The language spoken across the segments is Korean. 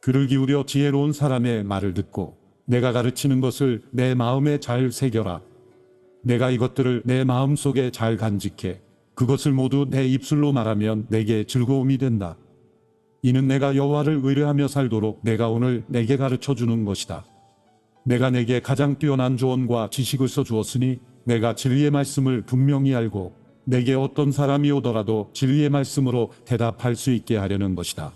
귀를 기울여 지혜로운 사람의 말을 듣고 내가 가르치는 것을 내 마음에 잘 새겨라. 내가 이것들을 내 마음속에 잘 간직해 그것을 모두 내 입술로 말하면 내게 즐거움이 된다. 이는 내가 여호와를 의뢰하며 살도록 내가 오늘 내게 가르쳐 주는 것이다. 내가 내게 가장 뛰어난 조언과 지식을 써주었으니 내가 진리의 말씀을 분명히 알고 내게 어떤 사람이 오더라도 진리의 말씀으로 대답할 수 있게 하려는 것이다.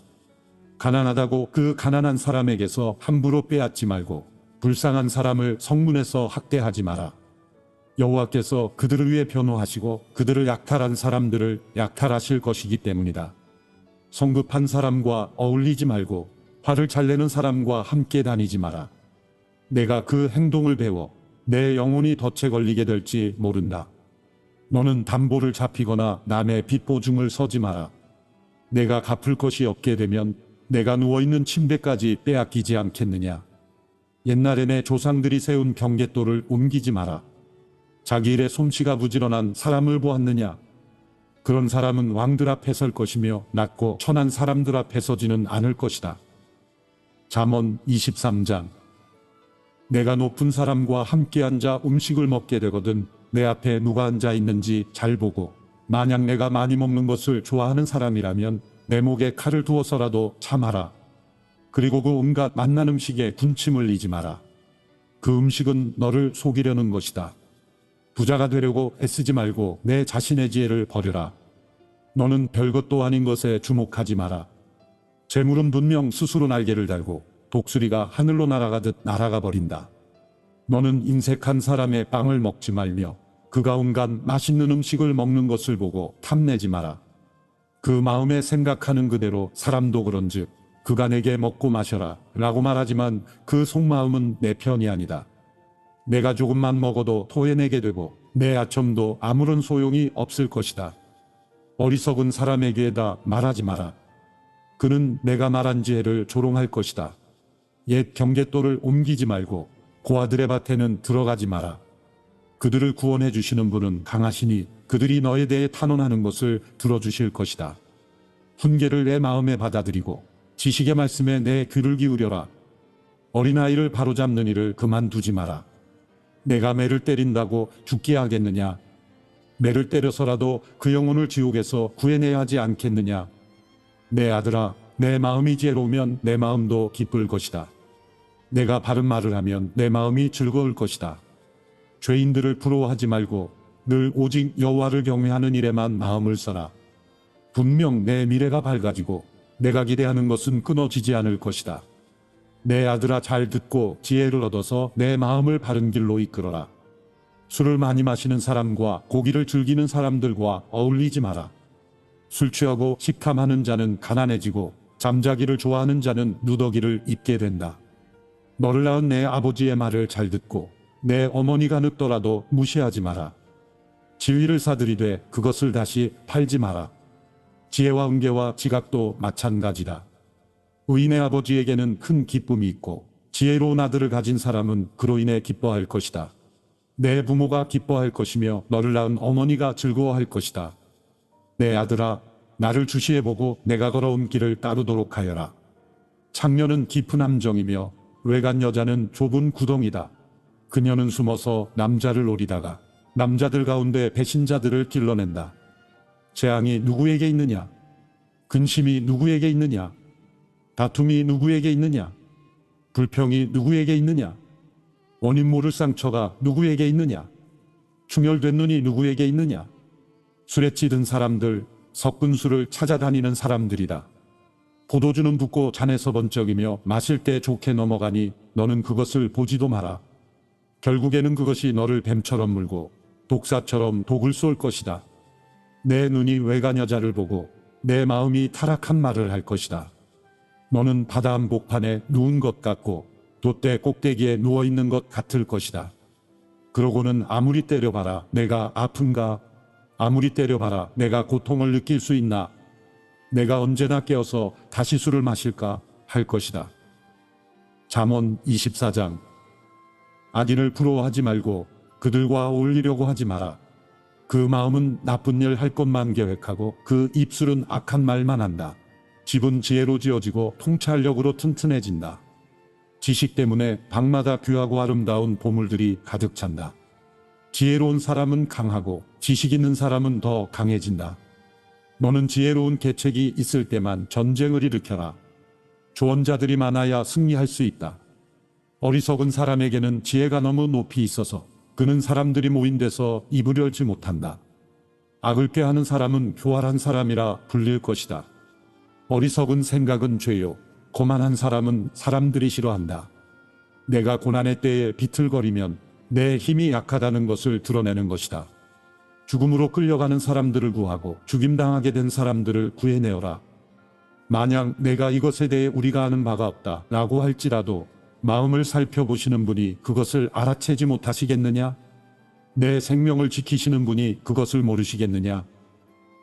가난하다고 그 가난한 사람에게서 함부로 빼앗지 말고 불쌍한 사람을 성문에서 학대하지 마라. 여호와께서 그들을 위해 변호하시고 그들을 약탈한 사람들을 약탈하실 것이기 때문이다. 성급한 사람과 어울리지 말고 화를 잘 내는 사람과 함께 다니지 마라. 내가 그 행동을 배워 내 영혼이 덫에 걸리게 될지 모른다. 너는 담보를 잡히거나 남의 빚 보증을 서지 마라. 내가 갚을 것이 없게 되면 내가 누워있는 침대까지 빼앗기지 않겠느냐. 옛날에 내 조상들이 세운 경계도를 옮기지 마라. 자기 일에 솜씨가 부지런한 사람을 보았느냐. 그런 사람은 왕들 앞에 설 것이며 낮고 천한 사람들 앞에 서지는 않을 것이다. 잠언 23장. 내가 높은 사람과 함께 앉아 음식을 먹게 되거든 내 앞에 누가 앉아 있는지 잘 보고 만약 내가 많이 먹는 것을 좋아하는 사람이라면 내 목에 칼을 두어서라도 참아라. 그리고 그 온갖 맛난 음식에 군침을 흘리지 마라. 그 음식은 너를 속이려는 것이다. 부자가 되려고 애쓰지 말고 내 자신의 지혜를 버려라. 너는 별것도 아닌 것에 주목하지 마라. 재물은 분명 스스로 날개를 달고 독수리가 하늘로 날아가듯 날아가 버린다. 너는 인색한 사람의 빵을 먹지 말며 그가 온갖 맛있는 음식을 먹는 것을 보고 탐내지 마라. 그 마음에 생각하는 그대로 사람도 그런즉 그가 내게 먹고 마셔라 라고 말하지만 그 속마음은 내 편이 아니다. 내가 조금만 먹어도 토해내게 되고 내 아첨도 아무런 소용이 없을 것이다. 어리석은 사람에게다 말하지 마라. 그는 내가 말한 지혜를 조롱할 것이다. 옛 경계도를 옮기지 말고 고아들의 밭에는 들어가지 마라. 그들을 구원해 주시는 분은 강하시니 그들이 너에 대해 탄원하는 것을 들어주실 것이다. 훈계를 내 마음에 받아들이고 지식의 말씀에 내 귀를 기울여라. 어린아이를 바로잡는 일을 그만두지 마라. 내가 매를 때린다고 죽게 하겠느냐. 매를 때려서라도 그 영혼을 지옥에서 구해내야 하지 않겠느냐. 내 아들아, 내 마음이 지혜로우면 내 마음도 기쁠 것이다. 내가 바른 말을 하면 내 마음이 즐거울 것이다. 죄인들을 부러워하지 말고 늘 오직 여호와를 경외하는 일에만 마음을 써라. 분명 내 미래가 밝아지고 내가 기대하는 것은 끊어지지 않을 것이다. 내 아들아, 잘 듣고 지혜를 얻어서 내 마음을 바른 길로 이끌어라. 술을 많이 마시는 사람과 고기를 즐기는 사람들과 어울리지 마라. 술 취하고 식탐하는 자는 가난해지고 잠자기를 좋아하는 자는 누더기를 입게 된다. 너를 낳은 내 아버지의 말을 잘 듣고 내 어머니가 늙더라도 무시하지 마라. 진리를 사들이되 그것을 다시 팔지 마라. 지혜와 은혜와 지각도 마찬가지다. 의인의 아버지에게는 큰 기쁨이 있고 지혜로운 아들을 가진 사람은 그로 인해 기뻐할 것이다. 내 부모가 기뻐할 것이며 너를 낳은 어머니가 즐거워할 것이다. 내 아들아, 나를 주시해보고 내가 걸어온 길을 따르도록 하여라. 창녀는 깊은 함정이며 외간 여자는 좁은 구덩이다. 그녀는 숨어서 남자를 노리다가 남자들 가운데 배신자들을 길러낸다. 재앙이 누구에게 있느냐? 근심이 누구에게 있느냐? 다툼이 누구에게 있느냐? 불평이 누구에게 있느냐? 원인 모를 상처가 누구에게 있느냐? 충혈된 눈이 누구에게 있느냐? 술에 찌든 사람들, 섞은 술을 찾아다니는 사람들이다. 포도주는 붓고 잔에서 번쩍이며 마실 때 좋게 넘어가니 너는 그것을 보지도 마라. 결국에는 그것이 너를 뱀처럼 물고 독사처럼 독을 쏠 것이다. 내 눈이 외간 여자를 보고 내 마음이 타락한 말을 할 것이다. 너는 바다 한복판에 누운 것 같고 돛대 꼭대기에 누워있는 것 같을 것이다. 그러고는 아무리 때려봐라 내가 아픈가? 아무리 때려봐라 내가 고통을 느낄 수 있나? 내가 언제나 깨어서 다시 술을 마실까? 할 것이다. 잠언 24장. 악인을 부러워하지 말고 그들과 어울리려고 하지 마라. 그 마음은 나쁜 일 할 것만 계획하고 그 입술은 악한 말만 한다. 집은 지혜로 지어지고 통찰력으로 튼튼해진다. 지식 때문에 방마다 귀하고 아름다운 보물들이 가득 찬다. 지혜로운 사람은 강하고 지식 있는 사람은 더 강해진다. 너는 지혜로운 계책이 있을 때만 전쟁을 일으켜라. 조언자들이 많아야 승리할 수 있다. 어리석은 사람에게는 지혜가 너무 높이 있어서 그는 사람들이 모인 데서 입을 열지 못한다. 악을 꾀하는 사람은 교활한 사람이라 불릴 것이다. 어리석은 생각은 죄요. 고만한 사람은 사람들이 싫어한다. 내가 고난의 때에 비틀거리면 내 힘이 약하다는 것을 드러내는 것이다. 죽음으로 끌려가는 사람들을 구하고 죽임당하게 된 사람들을 구해내어라. 만약 내가 이것에 대해 우리가 아는 바가 없다 라고 할지라도 마음을 살펴보시는 분이 그것을 알아채지 못하시겠느냐? 내 생명을 지키시는 분이 그것을 모르시겠느냐?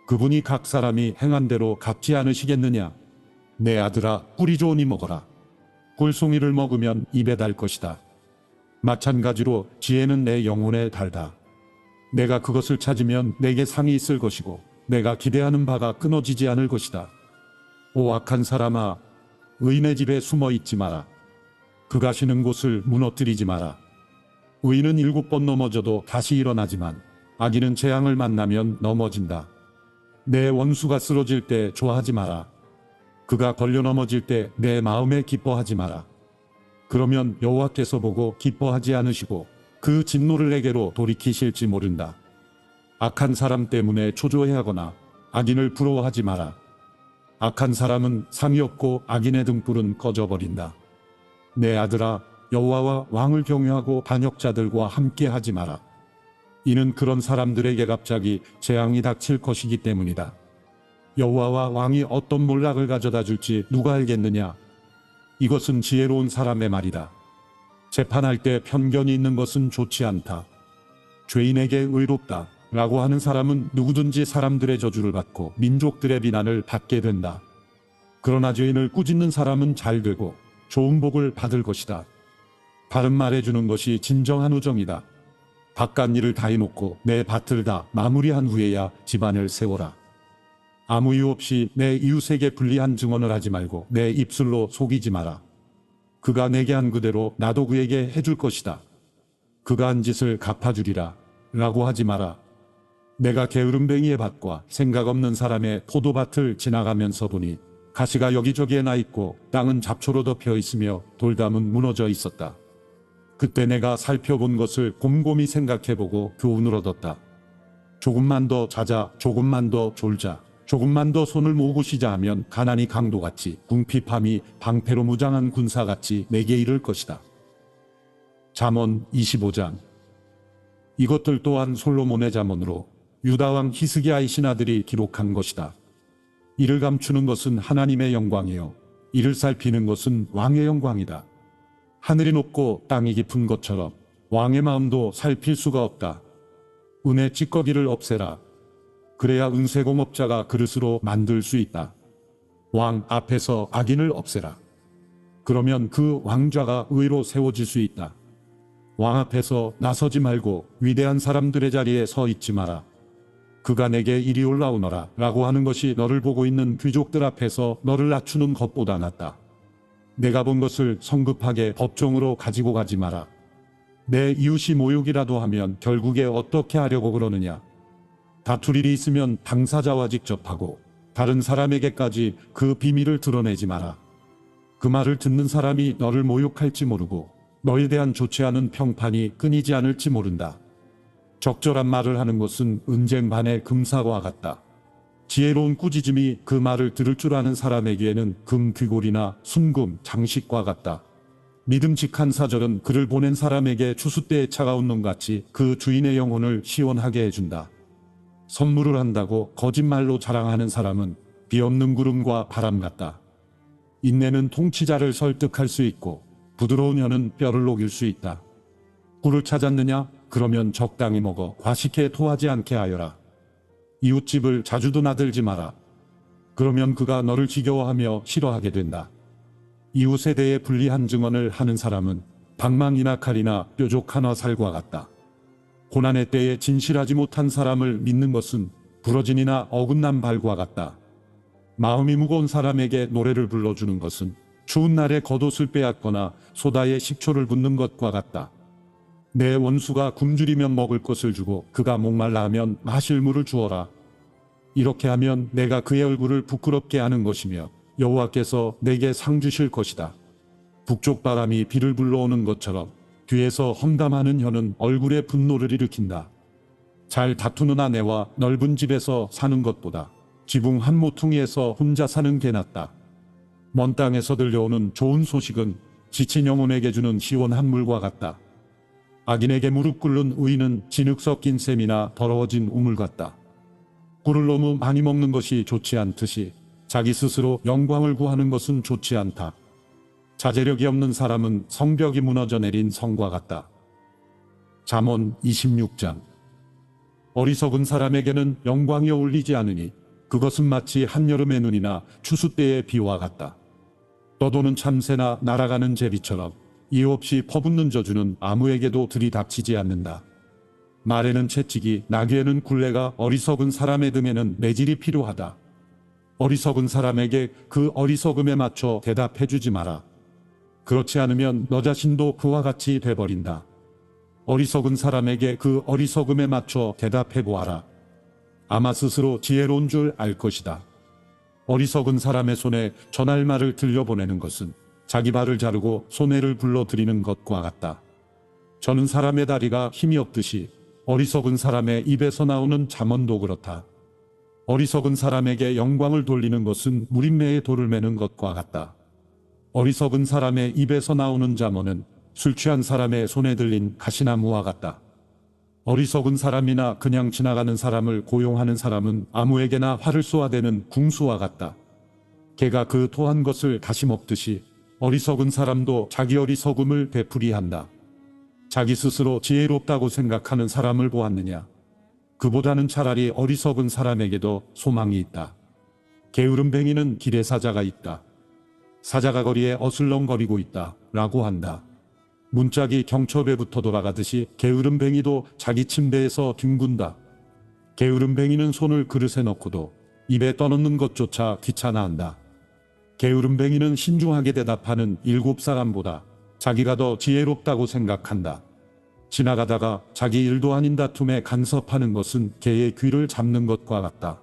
그분이 각 사람이 행한 대로 갚지 않으시겠느냐? 내 아들아, 꿀이 좋으니 먹어라. 꿀송이를 먹으면 입에 달 것이다. 마찬가지로 지혜는 내 영혼에 달다. 내가 그것을 찾으면 내게 상이 있을 것이고 내가 기대하는 바가 끊어지지 않을 것이다. 오 악한 사람아, 의인의 집에 숨어 있지 마라. 그가 쉬는 곳을 무너뜨리지 마라. 의인은 7번 넘어져도 다시 일어나지만 악인은 재앙을 만나면 넘어진다. 내 원수가 쓰러질 때 좋아하지 마라. 그가 걸려 넘어질 때 내 마음에 기뻐하지 마라. 그러면 여호와께서 보고 기뻐하지 않으시고 그 진노를 내게로 돌이키실지 모른다. 악한 사람 때문에 초조해하거나 악인을 부러워하지 마라. 악한 사람은 상이 없고 악인의 등불은 꺼져버린다. 내 아들아, 여호와와 왕을 경외하고 반역자들과 함께 하지 마라. 이는 그런 사람들에게 갑자기 재앙이 닥칠 것이기 때문이다. 여호와와 왕이 어떤 몰락을 가져다 줄지 누가 알겠느냐? 이것은 지혜로운 사람의 말이다. 재판할 때 편견이 있는 것은 좋지 않다. 죄인에게 의롭다 라고 하는 사람은 누구든지 사람들의 저주를 받고 민족들의 비난을 받게 된다. 그러나 죄인을 꾸짖는 사람은 잘 되고 좋은 복을 받을 것이다. 바른 말해주는 것이 진정한 우정이다. 바깥 일을 다 해놓고 내 밭을 다 마무리한 후에야 집안을 세워라. 아무 이유 없이 내 이웃에게 불리한 증언을 하지 말고 내 입술로 속이지 마라. 그가 내게 한 그대로 나도 그에게 해줄 것이다. 그가 한 짓을 갚아주리라 라고 하지 마라. 내가 게으름뱅이의 밭과 생각 없는 사람의 포도밭을 지나가면서 보니 가시가 여기저기에 나 있고 땅은 잡초로 덮여 있으며 돌담은 무너져 있었다. 그때 내가 살펴본 것을 곰곰이 생각해보고 교훈을 얻었다. 조금만 더 자자, 조금만 더 졸자, 조금만 더 손을 모으고 쉬자 하면 가난이 강도같이 궁핍함이 방패로 무장한 군사같이 내게 이를 것이다. 잠언 25장. 이것들 또한 솔로몬의 잠언으로 유다왕 히스기야의 신하들이 기록한 것이다. 이를 감추는 것은 하나님의 영광이요 이를 살피는 것은 왕의 영광이다. 하늘이 높고 땅이 깊은 것처럼 왕의 마음도 살필 수가 없다. 은의 찌꺼기를 없애라. 그래야 은세공업자가 그릇으로 만들 수 있다. 왕 앞에서 악인을 없애라. 그러면 그 왕좌가 의로 세워질 수 있다. 왕 앞에서 나서지 말고 위대한 사람들의 자리에 서 있지 마라. 그가 내게 이리 올라오너라 라고 하는 것이 너를 보고 있는 귀족들 앞에서 너를 낮추는 것보다 낫다. 내가 본 것을 성급하게 법정으로 가지고 가지 마라. 내 이웃이 모욕이라도 하면 결국에 어떻게 하려고 그러느냐. 다툴 일이 있으면 당사자와 직접 하고 다른 사람에게까지 그 비밀을 드러내지 마라. 그 말을 듣는 사람이 너를 모욕할지 모르고 너에 대한 좋지 않은 평판이 끊이지 않을지 모른다. 적절한 말을 하는 것은 은쟁반의 금사와 같다. 지혜로운 꾸짖음이 그 말을 들을 줄 아는 사람에게는 금 귀골이나 순금, 장식과 같다. 믿음직한 사절은 그를 보낸 사람에게 추수때의 차가운 눈같이 그 주인의 영혼을 시원하게 해준다. 선물을 한다고 거짓말로 자랑하는 사람은 비 없는 구름과 바람 같다. 인내는 통치자를 설득할 수 있고 부드러운 혀는 뼈를 녹일 수 있다. 꿀을 찾았느냐? 그러면 적당히 먹어 과식해 토하지 않게 하여라. 이웃집을 자주도 나들지 마라. 그러면 그가 너를 지겨워하며 싫어하게 된다. 이웃에 대해 불리한 증언을 하는 사람은 방망이나 칼이나 뾰족한 화살과 같다. 고난의 때에 진실하지 못한 사람을 믿는 것은 부러진이나 어긋난 발과 같다. 마음이 무거운 사람에게 노래를 불러주는 것은 추운 날에 겉옷을 빼앗거나 소다에 식초를 붓는 것과 같다. 내 원수가 굶주리면 먹을 것을 주고 그가 목말라 하면 마실 물을 주어라. 이렇게 하면 내가 그의 얼굴을 부끄럽게 하는 것이며 여호와께서 내게 상 주실 것이다. 북쪽 바람이 비를 불러오는 것처럼 뒤에서 험담하는 혀는 얼굴에 분노를 일으킨다. 잘 다투는 아내와 넓은 집에서 사는 것보다 지붕 한 모퉁이에서 혼자 사는 게 낫다. 먼 땅에서 들려오는 좋은 소식은 지친 영혼에게 주는 시원한 물과 같다. 악인에게 무릎 꿇는 의인은 진흙 섞인 샘이나 더러워진 우물 같다. 꿀을 너무 많이 먹는 것이 좋지 않듯이 자기 스스로 영광을 구하는 것은 좋지 않다. 자제력이 없는 사람은 성벽이 무너져 내린 성과 같다. 잠언 26장. 어리석은 사람에게는 영광이 어울리지 않으니 그것은 마치 한여름의 눈이나 추수 때의 비와 같다. 떠도는 참새나 날아가는 제비처럼 이유 없이 퍼붓는 저주는 아무에게도 들이닥치지 않는다. 말에는 채찍이, 나귀에는 굴레가, 어리석은 사람의 등에는 매질이 필요하다. 어리석은 사람에게 그 어리석음에 맞춰 대답해주지 마라. 그렇지 않으면 너 자신도 그와 같이 돼버린다. 어리석은 사람에게 그 어리석음에 맞춰 대답해보아라. 아마 스스로 지혜로운 줄 알 것이다. 어리석은 사람의 손에 전할 말을 들려보내는 것은 자기 발을 자르고 손해를 불러들이는 것과 같다. 저는 사람의 다리가 힘이 없듯이 어리석은 사람의 입에서 나오는 잠언도 그렇다. 어리석은 사람에게 영광을 돌리는 것은 무림매에 돌을 매는 것과 같다. 어리석은 사람의 입에서 나오는 잠언은 술 취한 사람의 손에 들린 가시나무와 같다. 어리석은 사람이나 그냥 지나가는 사람을 고용하는 사람은 아무에게나 활을 쏘아대는 궁수와 같다. 개가 그 토한 것을 다시 먹듯이 어리석은 사람도 자기 어리석음을 되풀이한다. 자기 스스로 지혜롭다고 생각하는 사람을 보았느냐? 그보다는 차라리 어리석은 사람에게도 소망이 있다. 게으름뱅이는 길에 사자가 있다. 사자가 거리에 어슬렁거리고 있다. 라고 한다. 문짝이 경첩에 붙어 돌아가듯이 게으름뱅이도 자기 침대에서 뒹군다. 게으름뱅이는 손을 그릇에 넣고도 입에 떠넣는 것조차 귀찮아한다. 게으름뱅이는 신중하게 대답하는 7사람보다 자기가 더 지혜롭다고 생각한다. 지나가다가 자기 일도 아닌 다툼에 간섭하는 것은 개의 귀를 잡는 것과 같다.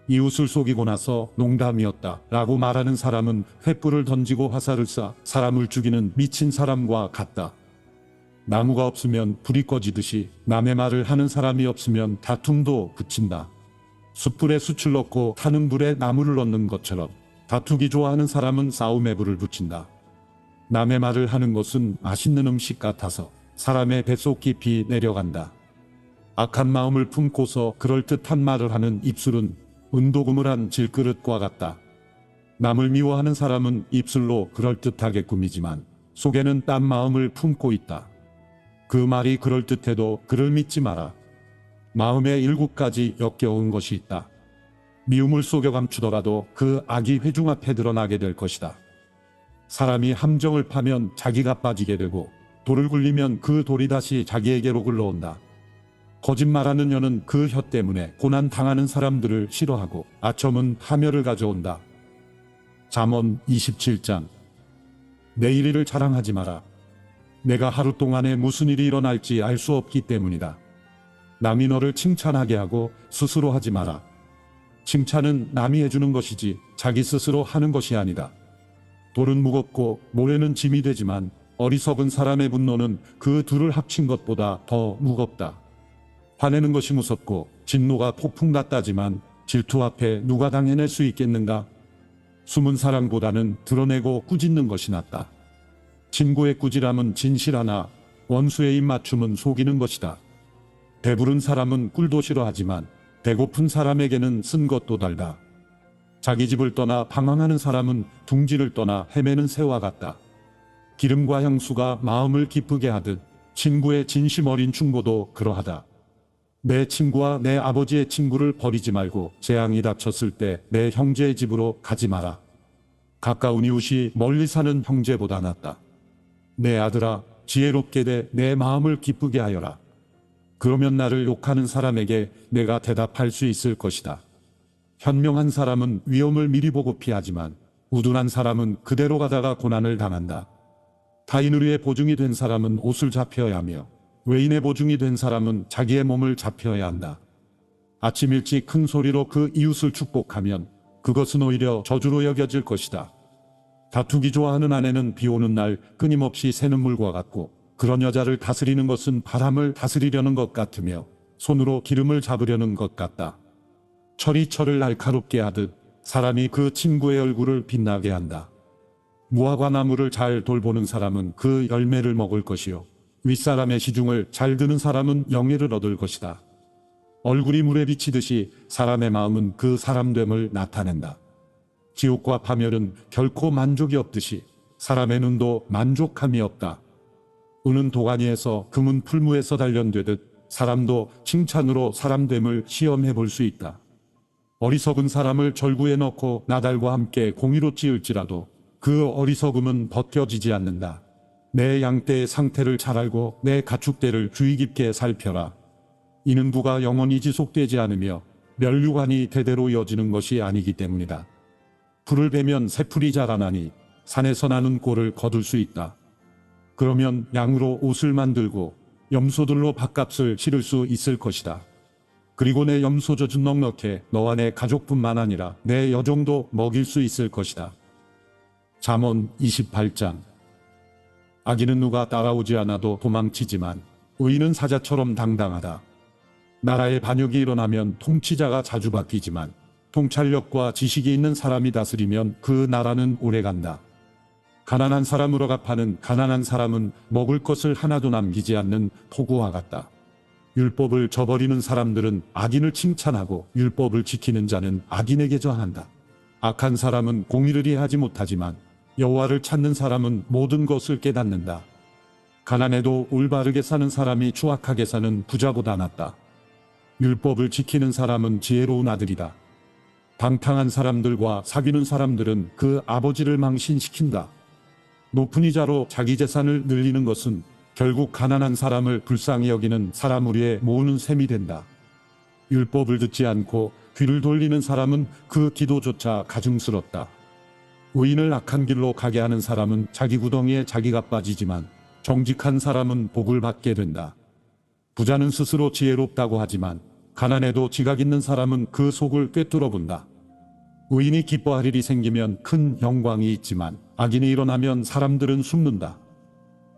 이웃을 속이고 나서 농담이었다 라고 말하는 사람은 횃불을 던지고 화살을 쏴 사람을 죽이는 미친 사람과 같다. 나무가 없으면 불이 꺼지듯이 남의 말을 하는 사람이 없으면 다툼도 그친다. 숯불에 숯을 넣고 타는 불에 나무를 넣는 것처럼 다투기 좋아하는 사람은 싸움에 불을 붙인다. 남의 말을 하는 것은 맛있는 음식 같아서 사람의 뱃속 깊이 내려간다. 악한 마음을 품고서 그럴듯한 말을 하는 입술은 은도그물한 질그릇과 같다. 남을 미워하는 사람은 입술로 그럴듯하게 꾸미지만 속에는 딴 마음을 품고 있다. 그 말이 그럴듯해도 그를 믿지 마라. 마음에 7가지 역겨운 것이 있다. 미움을 속여 감추더라도 그 악이 회중 앞에 드러나게 될 것이다. 사람이 함정을 파면 자기가 빠지게 되고 돌을 굴리면 그 돌이 다시 자기에게로 굴러온다. 거짓말하는 혀는 그 혀 때문에 고난 당하는 사람들을 싫어하고 아첨은 파멸을 가져온다. 잠언 27장. 내일 일을 자랑하지 마라. 내가 하루 동안에 무슨 일이 일어날지 알 수 없기 때문이다. 남이 너를 칭찬하게 하고 스스로 하지 마라. 칭찬은 남이 해주는 것이지 자기 스스로 하는 것이 아니다. 돌은 무겁고 모래는 짐이 되지만 어리석은 사람의 분노는 그 둘을 합친 것보다 더 무겁다. 화내는 것이 무섭고 진노가 폭풍 같다지만 질투 앞에 누가 당해낼 수 있겠는가? 숨은 사랑보다는 드러내고 꾸짖는 것이 낫다. 친구의 꾸지람은 진실하나 원수의 입맞춤은 속이는 것이다. 배부른 사람은 꿀도 싫어하지만 배고픈 사람에게는 쓴 것도 달다. 자기 집을 떠나 방황하는 사람은 둥지를 떠나 헤매는 새와 같다. 기름과 향수가 마음을 기쁘게 하듯 친구의 진심 어린 충고도 그러하다. 내 친구와 내 아버지의 친구를 버리지 말고 재앙이 닥쳤을 때 내 형제의 집으로 가지 마라. 가까운 이웃이 멀리 사는 형제보다 낫다. 내 아들아, 지혜롭게 돼 내 마음을 기쁘게 하여라. 그러면 나를 욕하는 사람에게 내가 대답할 수 있을 것이다. 현명한 사람은 위험을 미리 보고 피하지만 우둔한 사람은 그대로 가다가 고난을 당한다. 타인을 위해 보증이 된 사람은 옷을 잡혀야 하며 외인의 보증이 된 사람은 자기의 몸을 잡혀야 한다. 아침 일찍 큰 소리로 그 이웃을 축복하면 그것은 오히려 저주로 여겨질 것이다. 다투기 좋아하는 아내는 비 오는 날 끊임없이 새는 물과 같고 그런 여자를 다스리는 것은 바람을 다스리려는 것 같으며 손으로 기름을 잡으려는 것 같다. 철이 철을 날카롭게 하듯 사람이 그 친구의 얼굴을 빛나게 한다. 무화과 나무를 잘 돌보는 사람은 그 열매를 먹을 것이요 윗사람의 시중을 잘 드는 사람은 영예를 얻을 것이다. 얼굴이 물에 비치듯이 사람의 마음은 그 사람됨을 나타낸다. 지옥과 파멸은 결코 만족이 없듯이 사람의 눈도 만족함이 없다. 은은 도가니에서 금은 풀무에서 단련되듯 사람도 칭찬으로 사람됨을 시험해 볼 수 있다. 어리석은 사람을 절구에 넣고 나달과 함께 공의로 찌을지라도 그 어리석음은 벗겨지지 않는다. 내 양떼의 상태를 잘 알고 내 가축대를 주의 깊게 살펴라. 이는 부가 영원히 지속되지 않으며 멸류관이 대대로 이어지는 것이 아니기 때문이다. 풀을 베면 새풀이 자라나니 산에서 나는 꼴을 거둘 수 있다. 그러면 양으로 옷을 만들고 염소들로 밥값을 치를 수 있을 것이다. 그리고 내 염소젖은 넉넉해 너와 내 가족뿐만 아니라 내 여종도 먹일 수 있을 것이다. 잠언 28장. 악인은 누가 따라오지 않아도 도망치지만 의인은 사자처럼 당당하다. 나라의 반역이 일어나면 통치자가 자주 바뀌지만 통찰력과 지식이 있는 사람이 다스리면 그 나라는 오래간다. 가난한 사람으로 갚하는 가난한 사람은 먹을 것을 하나도 남기지 않는 포구와 같다. 율법을 저버리는 사람들은 악인을 칭찬하고 율법을 지키는 자는 악인에게 저항한다. 악한 사람은 공의를 이해하지 못하지만 여호와를 찾는 사람은 모든 것을 깨닫는다. 가난해도 올바르게 사는 사람이 추악하게 사는 부자보다 낫다. 율법을 지키는 사람은 지혜로운 아들이다. 방탕한 사람들과 사귀는 사람들은 그 아버지를 망신시킨다. 높은 이자로 자기 재산을 늘리는 것은 결국 가난한 사람을 불쌍히 여기는 사람을 위해 모으는 셈이 된다. 율법을 듣지 않고 귀를 돌리는 사람은 그 기도조차 가증스럽다. 의인을 악한 길로 가게 하는 사람은 자기 구덩이에 자기가 빠지지만 정직한 사람은 복을 받게 된다. 부자는 스스로 지혜롭다고 하지만 가난해도 지각 있는 사람은 그 속을 꿰뚫어 본다. 의인이 기뻐할 일이 생기면 큰 영광이 있지만 악인이 일어나면 사람들은 숨는다.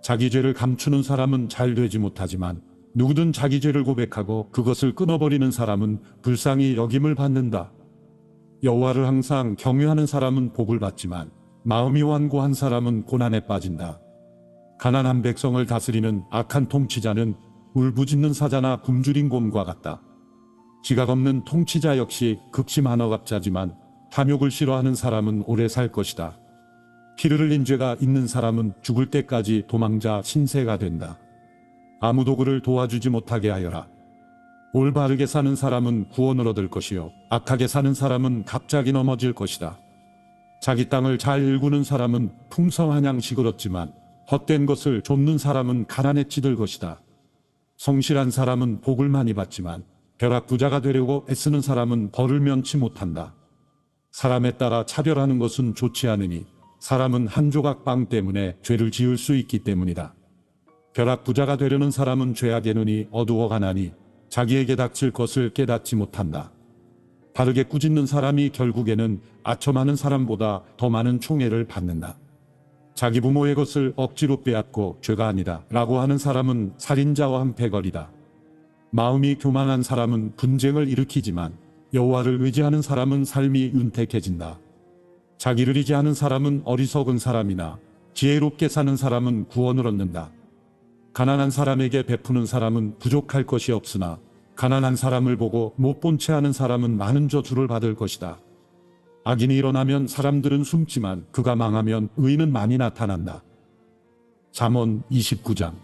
자기 죄를 감추는 사람은 잘 되지 못하지만 누구든 자기 죄를 고백하고 그것을 끊어버리는 사람은 불쌍히 여김을 받는다. 여호와를 항상 경외하는 사람은 복을 받지만 마음이 완고한 사람은 고난에 빠진다. 가난한 백성을 다스리는 악한 통치자는 울부짖는 사자나 굶주린 곰과 같다. 지각 없는 통치자 역시 극심한 억압자지만 탐욕을 싫어하는 사람은 오래 살 것이다. 피를 흘린 죄가 있는 사람은 죽을 때까지 도망자 신세가 된다. 아무도 그를 도와주지 못하게 하여라. 올바르게 사는 사람은 구원을 얻을 것이요 악하게 사는 사람은 갑자기 넘어질 것이다. 자기 땅을 잘 일구는 사람은 풍성한 양식을 얻지만 헛된 것을 좇는 사람은 가난에 찌들 것이다. 성실한 사람은 복을 많이 받지만 벼락 부자가 되려고 애쓰는 사람은 벌을 면치 못한다. 사람에 따라 차별하는 것은 좋지 않으니 사람은 한 조각 빵 때문에 죄를 지을 수 있기 때문이다. 벼락 부자가 되려는 사람은 죄악의 눈이 어두워가나니 자기에게 닥칠 것을 깨닫지 못한다. 바르게 꾸짖는 사람이 결국에는 아첨하는 사람보다 더 많은 총애를 받는다. 자기 부모의 것을 억지로 빼앗고 죄가 아니다 라고 하는 사람은 살인자와 한패거리다. 마음이 교만한 사람은 분쟁을 일으키지만 여호와를 의지하는 사람은 삶이 윤택해진다. 자기를 의지하는 사람은 어리석은 사람이나 지혜롭게 사는 사람은 구원을 얻는다. 가난한 사람에게 베푸는 사람은 부족할 것이 없으나 가난한 사람을 보고 못 본 채 하는 사람은 많은 저주를 받을 것이다. 악인이 일어나면 사람들은 숨지만 그가 망하면 의인은 많이 나타난다. 잠언 29장.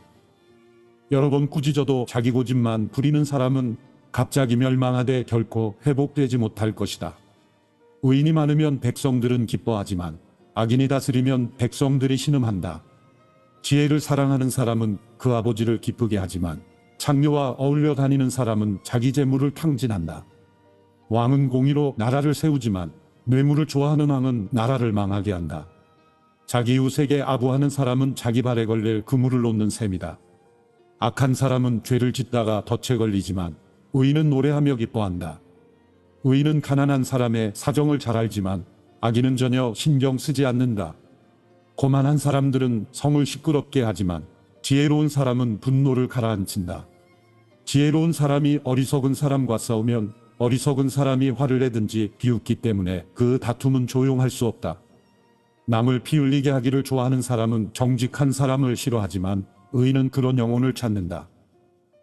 여러 번 꾸짖어도 자기 고집만 부리는 사람은 갑자기 멸망하되 결코 회복되지 못할 것이다. 의인이 많으면 백성들은 기뻐하지만 악인이 다스리면 백성들이 신음한다. 지혜를 사랑하는 사람은 그 아버지를 기쁘게 하지만 창녀와 어울려 다니는 사람은 자기 재물을 탕진한다. 왕은 공의로 나라를 세우지만 뇌물을 좋아하는 왕은 나라를 망하게 한다. 자기 이웃에게 아부하는 사람은 자기 발에 걸릴 그물을 놓는 셈이다. 악한 사람은 죄를 짓다가 덫에 걸리지만 의인은 노래하며 기뻐한다. 의인은 가난한 사람의 사정을 잘 알지만 악인은 전혀 신경 쓰지 않는다. 거만한 사람들은 성을 시끄럽게 하지만 지혜로운 사람은 분노를 가라앉힌다. 지혜로운 사람이 어리석은 사람과 싸우면 어리석은 사람이 화를 내든지 비웃기 때문에 그 다툼은 조용할 수 없다. 남을 피 흘리게 하기를 좋아하는 사람은 정직한 사람을 싫어하지만 의인은 그런 영혼을 찾는다.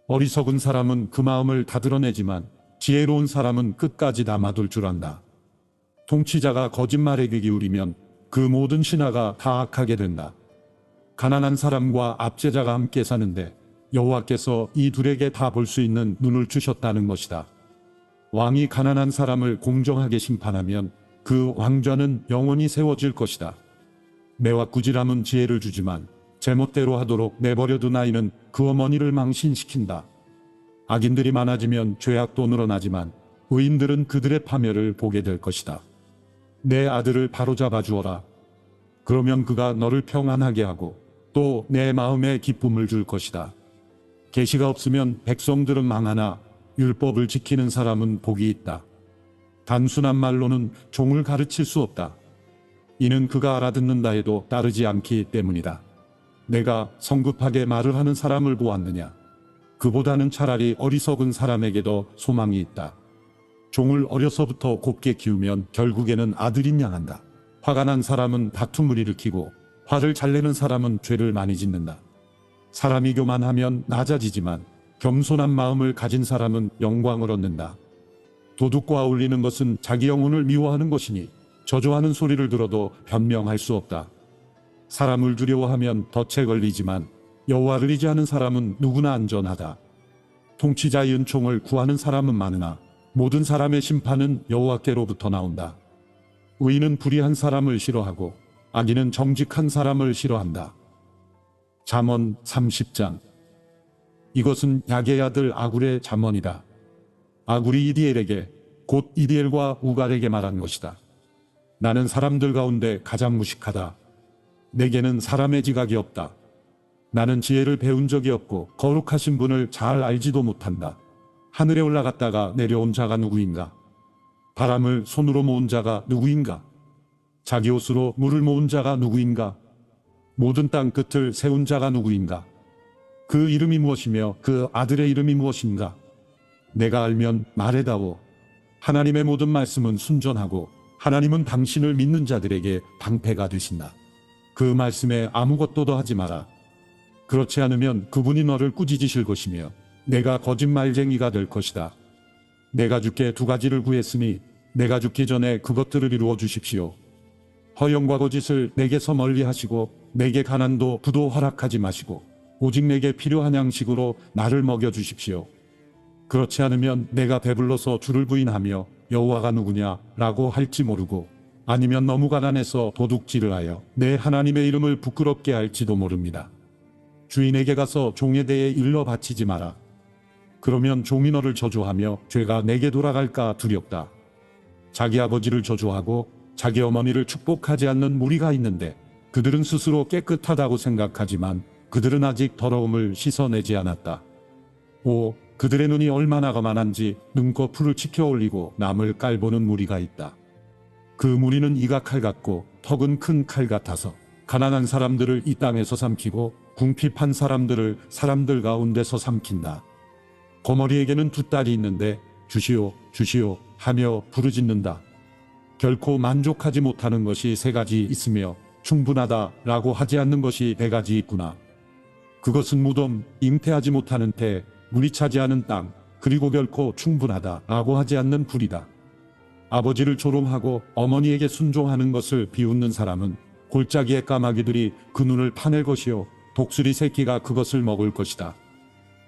어리석은 사람은 그 마음을 다 드러내지만 지혜로운 사람은 끝까지 담아둘 줄 안다. 통치자가 거짓말에 귀 기울이면 그 모든 신하가 다 악하게 된다. 가난한 사람과 압제자가 함께 사는데 여호와께서 이 둘에게 다 볼 수 있는 눈을 주셨다는 것이다. 왕이 가난한 사람을 공정하게 심판하면 그 왕좌는 영원히 세워질 것이다. 매와 꾸지람은 지혜를 주지만 제멋대로 하도록 내버려둔 아이는 그 어머니를 망신시킨다. 악인들이 많아지면 죄악도 늘어나지만 의인들은 그들의 파멸을 보게 될 것이다. 내 아들을 바로잡아 주어라. 그러면 그가 너를 평안하게 하고 또 내 마음에 기쁨을 줄 것이다. 계시가 없으면 백성들은 망하나 율법을 지키는 사람은 복이 있다. 단순한 말로는 종을 가르칠 수 없다. 이는 그가 알아듣는다 해도 따르지 않기 때문이다. 내가 성급하게 말을 하는 사람을 보았느냐? 그보다는 차라리 어리석은 사람에게도 소망이 있다. 종을 어려서부터 곱게 키우면 결국에는 아들인 양한다. 화가 난 사람은 다툼을 일으키고 화를 잘 내는 사람은 죄를 많이 짓는다. 사람이 교만하면 낮아지지만 겸손한 마음을 가진 사람은 영광을 얻는다. 도둑과 어울리는 것은 자기 영혼을 미워하는 것이니 저주하는 소리를 들어도 변명할 수 없다. 사람을 두려워하면 덫에 걸리지만 여호와를 의지하는 사람은 누구나 안전하다. 통치자의 은총을 구하는 사람은 많으나 모든 사람의 심판은 여호와께로부터 나온다. 의인은 불의한 사람을 싫어하고 악인은 정직한 사람을 싫어한다. 잠언 30장. 이것은 야게의 아들 아굴의 잠언이다. 아굴이 이디엘에게 곧 이디엘과 우갈에게 말한 것이다. 나는 사람들 가운데 가장 무식하다. 내게는 사람의 지각이 없다. 나는 지혜를 배운 적이 없고 거룩하신 분을 잘 알지도 못한다. 하늘에 올라갔다가 내려온 자가 누구인가? 바람을 손으로 모은 자가 누구인가? 자기 옷으로 물을 모은 자가 누구인가? 모든 땅 끝을 세운 자가 누구인가? 그 이름이 무엇이며 그 아들의 이름이 무엇인가? 내가 알면 말해다오. 하나님의 모든 말씀은 순전하고 하나님은 당신을 믿는 자들에게 방패가 되신다. 그 말씀에 아무것도 더하지 마라. 그렇지 않으면 그분이 너를 꾸짖으실 것이며 내가 거짓말쟁이가 될 것이다. 내가 주께 두 가지를 구했으니 내가 죽기 전에 그것들을 이루어 주십시오. 허영과 거짓을 내게서 멀리 하시고 내게 가난도 부도 허락하지 마시고 오직 내게 필요한 양식으로 나를 먹여 주십시오. 그렇지 않으면 내가 배불러서 주를 부인하며 여호와가 누구냐라고 할지 모르고 아니면 너무 가난해서 도둑질을 하여 내 하나님의 이름을 부끄럽게 할지도 모릅니다. 주인에게 가서 종에 대해 일러 바치지 마라. 그러면 종이 너를 저주하며 죄가 내게 돌아갈까 두렵다. 자기 아버지를 저주하고 자기 어머니를 축복하지 않는 무리가 있는데 그들은 스스로 깨끗하다고 생각하지만 그들은 아직 더러움을 씻어내지 않았다. 오, 그들의 눈이 얼마나 거만한지 눈꺼풀을 치켜 올리고 남을 깔보는 무리가 있다. 그 무리는 이가 칼 같고 턱은 큰 칼 같아서 가난한 사람들을 이 땅에서 삼키고 궁핍한 사람들을 사람들 가운데서 삼킨다. 거머리에게는 두 딸이 있는데 주시오 주시오 하며 부르짖는다. 결코 만족하지 못하는 것이 세 가지 있으며 충분하다라고 하지 않는 것이 네 가지 있구나. 그것은 무덤, 잉태하지 못하는 태, 물이 차지하는 땅, 그리고 결코 충분하다라고 하지 않는 불이다. 아버지를 조롱하고 어머니에게 순종하는 것을 비웃는 사람은 골짜기의 까마귀들이 그 눈을 파낼 것이요 독수리 새끼가 그것을 먹을 것이다.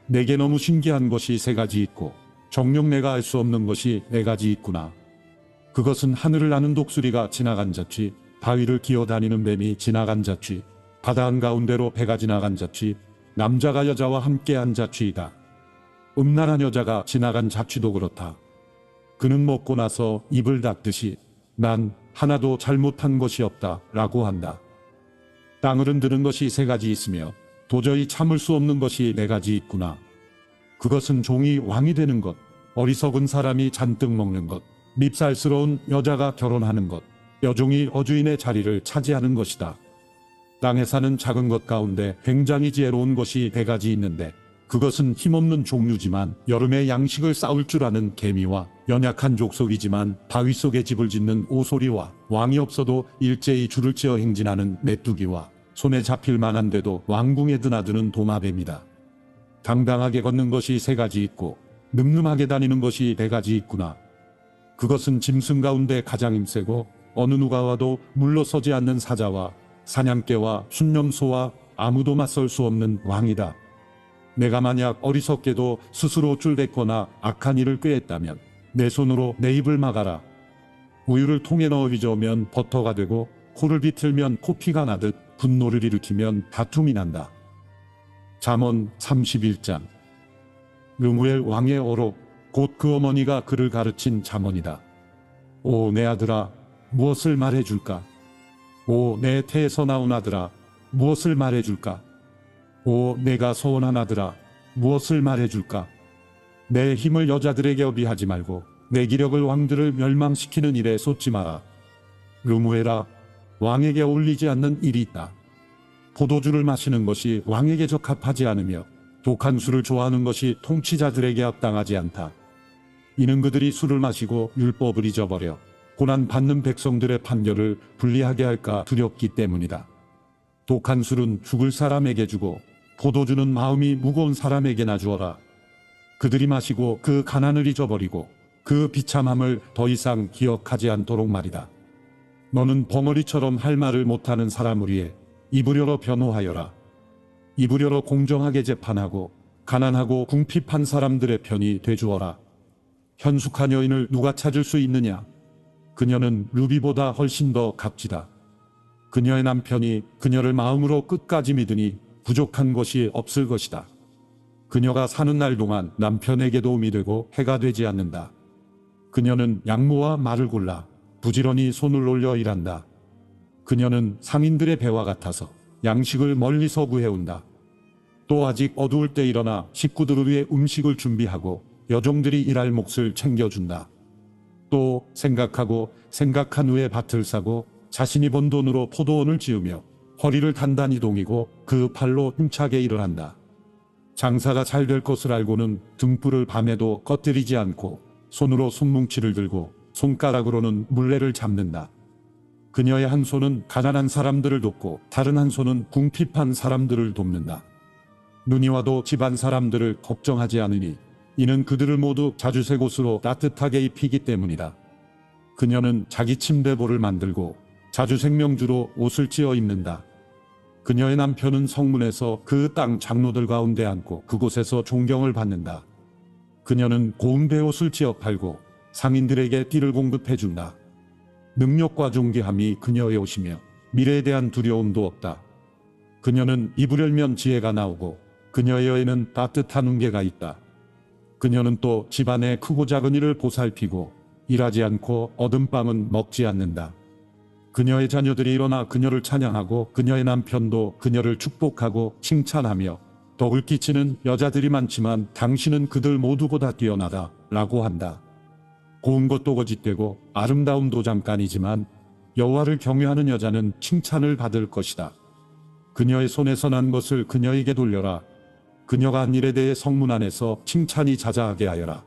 내게 너무 신기한 것이 세 가지 있고 정녕 내가 알 수 없는 것이 네 가지 있구나. 그것은 하늘을 나는 독수리가 지나간 자취, 바위를 기어다니는 뱀이 지나간 자취, 바다 한가운데로 배가 지나간 자취, 남자가 여자와 함께한 자취이다. 음란한 여자가 지나간 자취도 그렇다. 그는 먹고 나서 입을 닫듯이 난 하나도 잘못한 것이 없다 라고 한다. 땅을 흔드는 것이 세 가지 있으며 도저히 참을 수 없는 것이 네 가지 있구나. 그것은 종이 왕이 되는 것, 어리석은 사람이 잔뜩 먹는 것, 밉살스러운 여자가 결혼하는 것, 여종이 어주인의 자리를 차지하는 것이다. 땅에 사는 작은 것 가운데 굉장히 지혜로운 것이 네 가지 있는데 그것은 힘없는 종류지만 여름에 양식을 쌓을 줄 아는 개미와 연약한 족속이지만 바위 속에 집을 짓는 오소리와 왕이 없어도 일제히 줄을 지어 행진하는 메뚜기와 손에 잡힐 만한데도 왕궁에 드나드는 도마뱀이다. 당당하게 걷는 것이 세 가지 있고 늠름하게 다니는 것이 네 가지 있구나. 그것은 짐승 가운데 가장 힘세고 어느 누가 와도 물러서지 않는 사자와 사냥개와 순념소와 아무도 맞설 수 없는 왕이다. 내가 만약 어리석게도 스스로 쫄댔거나 악한 일을 꾀했다면 내 손으로 내 입을 막아라. 우유를 통에 넣어 휘저으면 버터가 되고 코를 비틀면 코피가 나듯 분노를 일으키면 다툼이 난다. 잠언 31장. 르무엘 왕의 어록, 곧 그 어머니가 그를 가르친 잠언이다. 오 내 아들아, 무엇을 말해줄까? 오 내 태에서 나온 아들아, 무엇을 말해줄까? 오 내가 소원한 아들아, 무엇을 말해줄까? 내 힘을 여자들에게 어비하지 말고 내 기력을 왕들을 멸망시키는 일에 쏟지 마라. 르무엘아, 왕에게 어울리지 않는 일이 있다. 포도주를 마시는 것이 왕에게 적합하지 않으며 독한 술을 좋아하는 것이 통치자들에게 합당하지 않다. 이는 그들이 술을 마시고 율법을 잊어버려 고난받는 백성들의 판결을 불리하게 할까 두렵기 때문이다. 독한 술은 죽을 사람에게 주고 포도주는 마음이 무거운 사람에게나 주어라. 그들이 마시고 그 가난을 잊어버리고 그 비참함을 더 이상 기억하지 않도록 말이다. 너는 벙어리처럼 할 말을 못하는 사람을 위해 입을 열어 변호하여라. 입을 열어 공정하게 재판하고 가난하고 궁핍한 사람들의 편이 되주어라. 현숙한 여인을 누가 찾을 수 있느냐? 그녀는 루비보다 훨씬 더 값지다. 그녀의 남편이 그녀를 마음으로 끝까지 믿으니 부족한 것이 없을 것이다. 그녀가 사는 날 동안 남편에게 도움이 되고 해가 되지 않는다. 그녀는 양모와 말을 골라 부지런히 손을 올려 일한다. 그녀는 상인들의 배와 같아서 양식을 멀리서 구해온다. 또 아직 어두울 때 일어나 식구들을 위해 음식을 준비하고 여종들이 일할 몫을 챙겨준다. 또 생각하고 생각한 후에 밭을 사고 자신이 번 돈으로 포도원을 지으며 허리를 단단히 동이고 그 팔로 힘차게 일을 한다. 장사가 잘 될 것을 알고는 등불을 밤에도 꺼뜨리지 않고 손으로 손뭉치를 들고 손가락으로는 물레를 잡는다. 그녀의 한 손은 가난한 사람들을 돕고 다른 한 손은 궁핍한 사람들을 돕는다. 눈이 와도 집안 사람들을 걱정하지 않으니 이는 그들을 모두 자주색 옷으로 따뜻하게 입히기 때문이다. 그녀는 자기 침대볼을 만들고 자주색 명주로 옷을 찌어 입는다. 그녀의 남편은 성문에서 그 땅 장로들 가운데 앉고 그곳에서 존경을 받는다. 그녀는 고운 베옷을 찌어 팔고 상인들에게 띠를 공급해준다. 능력과 존귀함이 그녀의 옷이며 미래에 대한 두려움도 없다. 그녀는 입을 열면 지혜가 나오고 그녀의 여에는 따뜻한 은계가 있다. 그녀는 또 집안의 크고 작은 일을 보살피고 일하지 않고 얻은 빵은 먹지 않는다. 그녀의 자녀들이 일어나 그녀를 찬양하고 그녀의 남편도 그녀를 축복하고 칭찬하며 덕을 끼치는 여자들이 많지만 당신은 그들 모두보다 뛰어나다 라고 한다. 고운 것도 거짓되고 아름다움도 잠깐이지만 여호와를 경외하는 여자는 칭찬을 받을 것이다. 그녀의 손에서 난 것을 그녀에게 돌려라. 그녀가 한 일에 대해 성문 안에서 칭찬이 자자하게 하여라.